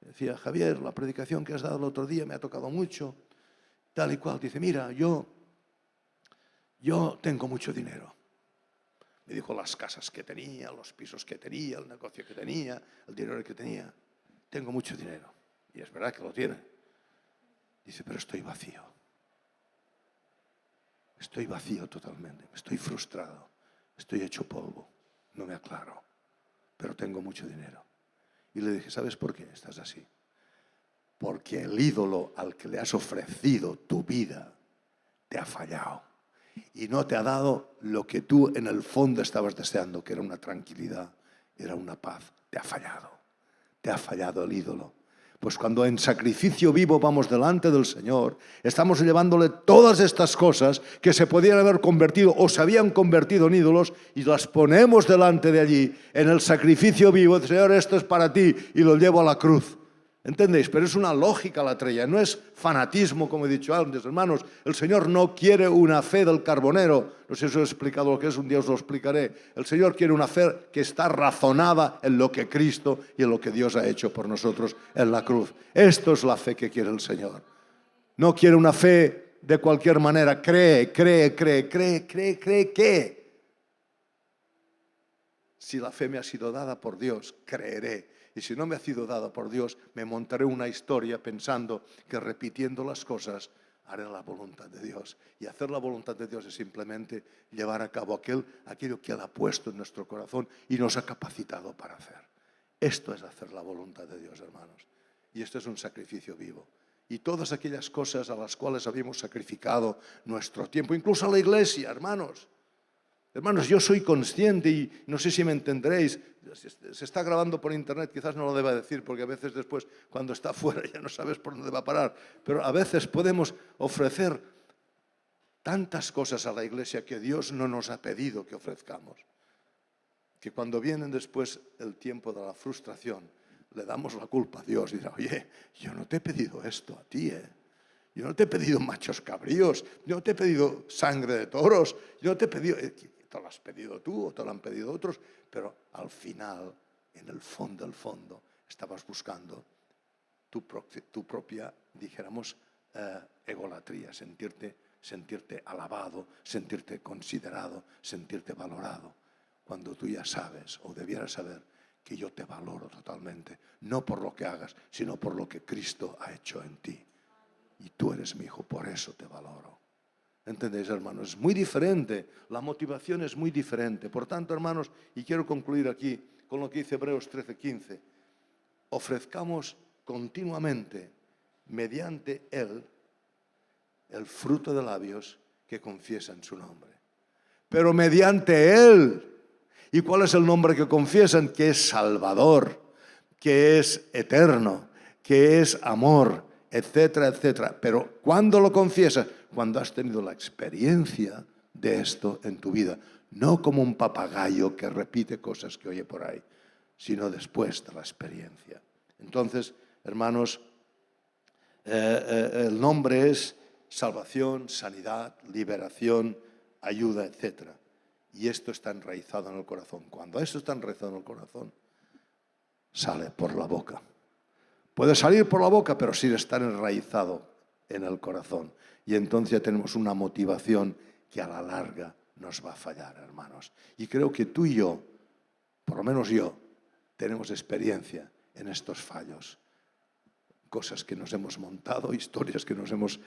decía, Javier, la predicación que has dado el otro día me ha tocado mucho, tal y cual. Dice, mira, yo tengo mucho dinero. Me dijo las casas que tenía, los pisos que tenía, el negocio que tenía, el dinero que tenía. Tengo mucho dinero. Y es verdad que lo tiene. Dice, pero estoy vacío. Estoy vacío totalmente. Estoy frustrado. Estoy hecho polvo. No me aclaro. Pero tengo mucho dinero. Y le dije, ¿sabes por qué estás así? Porque el ídolo al que le has ofrecido tu vida te ha fallado. Y no te ha dado lo que tú en el fondo estabas deseando, que era una tranquilidad, era una paz. Te ha fallado. Te ha fallado el ídolo. Pues cuando en sacrificio vivo vamos delante del Señor, estamos llevándole todas estas cosas que se podían haber convertido o se habían convertido en ídolos y las ponemos delante de allí, en el sacrificio vivo. Señor, esto es para ti, y lo llevo a la cruz. ¿Entendéis? Pero es una lógica la trella, no es fanatismo, como he dicho antes, hermanos. El Señor no quiere una fe del carbonero. No sé si os he explicado lo que es, un día os lo explicaré. El Señor quiere una fe que está razonada en lo que Cristo y en lo que Dios ha hecho por nosotros en la cruz. Esto es la fe que quiere el Señor. No quiere una fe de cualquier manera. Cree. Si la fe me ha sido dada por Dios, creeré. Y si no me ha sido dada por Dios, me montaré una historia pensando que repitiendo las cosas haré la voluntad de Dios. Y hacer la voluntad de Dios es simplemente llevar a cabo aquello que Él ha puesto en nuestro corazón y nos ha capacitado para hacer. Esto es hacer la voluntad de Dios, hermanos. Y esto es un sacrificio vivo. Y todas aquellas cosas a las cuales habíamos sacrificado nuestro tiempo, incluso a la iglesia, hermanos. Hermanos, yo soy consciente y no sé si me entenderéis, se está grabando por internet, quizás no lo deba decir porque a veces después cuando está fuera ya no sabes por dónde va a parar, pero a veces podemos ofrecer tantas cosas a la iglesia que Dios no nos ha pedido que ofrezcamos, que cuando viene después el tiempo de la frustración le damos la culpa a Dios y dirá, oye, yo no te he pedido esto a ti, yo no te he pedido machos cabríos, yo no te he pedido sangre de toros, yo no te he pedido... Te lo has pedido tú o te lo han pedido otros, pero al final, en el fondo, estabas buscando tu propia, dijéramos, egolatría, sentirte alabado, sentirte considerado, sentirte valorado, cuando tú ya sabes o debieras saber que yo te valoro totalmente, no por lo que hagas, sino por lo que Cristo ha hecho en ti. Y tú eres mi hijo, por eso te valoro. ¿Entendéis, hermanos? Es muy diferente, la motivación es muy diferente. Por tanto, hermanos, y quiero concluir aquí con lo que dice Hebreos 13:15, ofrezcamos continuamente mediante Él el fruto de labios que confiesan su nombre. Pero mediante Él. ¿Y cuál es el nombre que confiesan? Que es Salvador, que es eterno, que es amor, etcétera, etcétera. Pero ¿cuándo lo confiesas? Cuando has tenido la experiencia de esto en tu vida. No como un papagayo que repite cosas que oye por ahí, sino después de la experiencia. Entonces, hermanos, el nombre es salvación, sanidad, liberación, ayuda, etcétera. Y esto está enraizado en el corazón. Cuando esto está enraizado en el corazón, sale por la boca. Puede salir por la boca, pero sin estar enraizado en el corazón. Y entonces ya tenemos una motivación que a la larga nos va a fallar, hermanos. Y creo que tú y yo, por lo menos yo, tenemos experiencia en estos fallos. Cosas que nos hemos montado, historias que nos hemos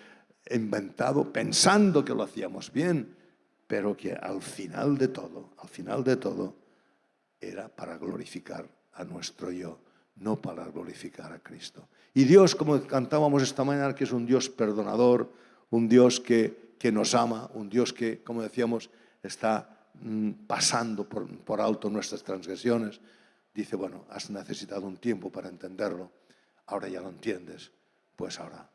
inventado pensando que lo hacíamos bien, pero que al final de todo, era para glorificar a nuestro yo, no para glorificar a Cristo. Y Dios, como cantábamos esta mañana, que es un Dios perdonador, un Dios que nos ama, un Dios que, como decíamos, está pasando por alto nuestras transgresiones. Dice, bueno, has necesitado un tiempo para entenderlo, ahora ya lo entiendes, pues ahora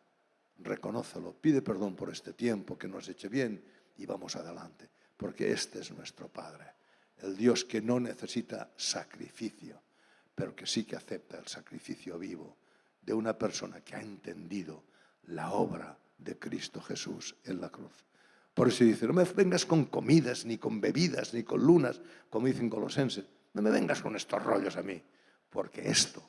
reconócelo, pide perdón por este tiempo que no has hecho bien y vamos adelante, porque este es nuestro Padre, el Dios que no necesita sacrificio, pero que sí que acepta el sacrificio vivo de una persona que ha entendido la obra de Cristo Jesús en la cruz. Por eso dice, no me vengas con comidas, ni con bebidas, ni con lunas, como dicen Colosenses. No me vengas con estos rollos a mí, porque esto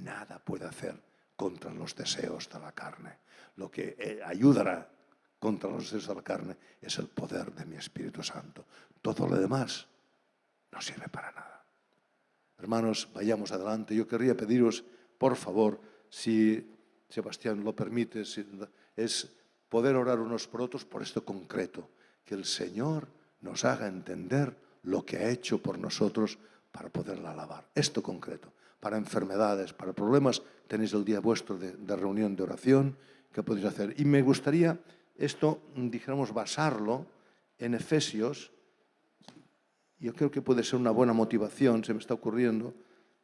nada puede hacer contra los deseos de la carne. Lo que ayudará contra los deseos de la carne es el poder de mi Espíritu Santo. Todo lo demás no sirve para nada. Hermanos, vayamos adelante. Yo querría pediros, por favor, si Sebastián lo permite, es poder orar unos por otros por esto concreto, que el Señor nos haga entender lo que ha hecho por nosotros para poderla alabar. Esto concreto. para enfermedades, para problemas, tenéis el día vuestro de reunión de oración que podéis hacer. Y me gustaría esto, dijéramos, basarlo en Efesios. Yo creo que puede ser una buena motivación, se me está ocurriendo,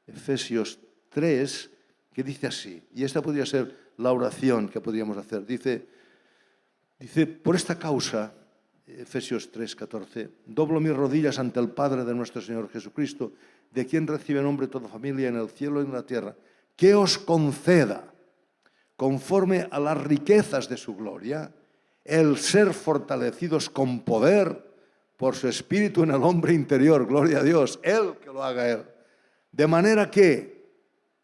Efesios 3, que dice así, y esta podría ser la oración que podríamos hacer. Dice, por esta causa, Efesios 3, 14, doblo mis rodillas ante el Padre de nuestro Señor Jesucristo, de quien recibe nombre toda familia en el cielo y en la tierra, que os conceda, conforme a las riquezas de su gloria, el ser fortalecidos con poder por su Espíritu en el hombre interior. Gloria a Dios, Él que lo haga Él. De manera que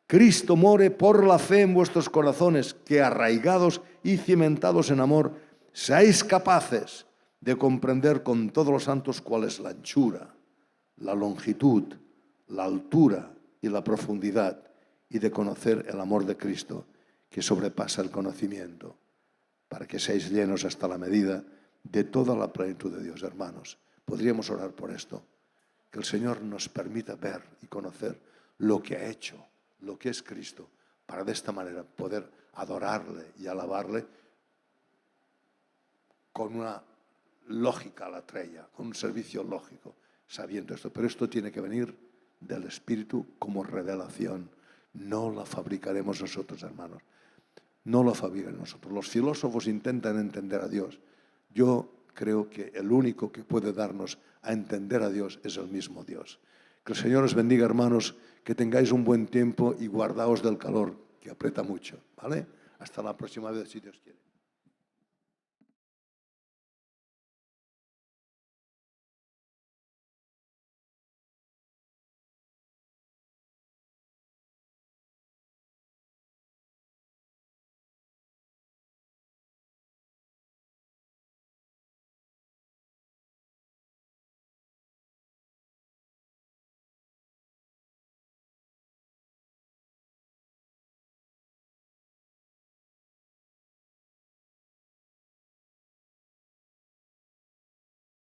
Cristo more por la fe en vuestros corazones, que arraigados y cimentados en amor, seáis capaces de comprender con todos los santos cuál es la anchura, la longitud, la altura y la profundidad, y de conocer el amor de Cristo, que sobrepasa el conocimiento, para que seáis llenos hasta la medida de toda la plenitud de Dios. Hermanos, podríamos orar por esto, que el Señor nos permita ver y conocer lo que ha hecho, lo que es Cristo, para de esta manera poder adorarle y alabarle con una lógica a la trella, con un servicio lógico, sabiendo esto. Pero esto tiene que venir del Espíritu como revelación. No la fabricaremos nosotros, hermanos. No la fabricaremos nosotros. Los filósofos intentan entender a Dios. Yo creo que el único que puede darnos a entender a Dios es el mismo Dios. Que el Señor os bendiga, hermanos, que tengáis un buen tiempo y guardaos del calor, que aprieta mucho, ¿vale? Hasta la próxima vez, si Dios quiere.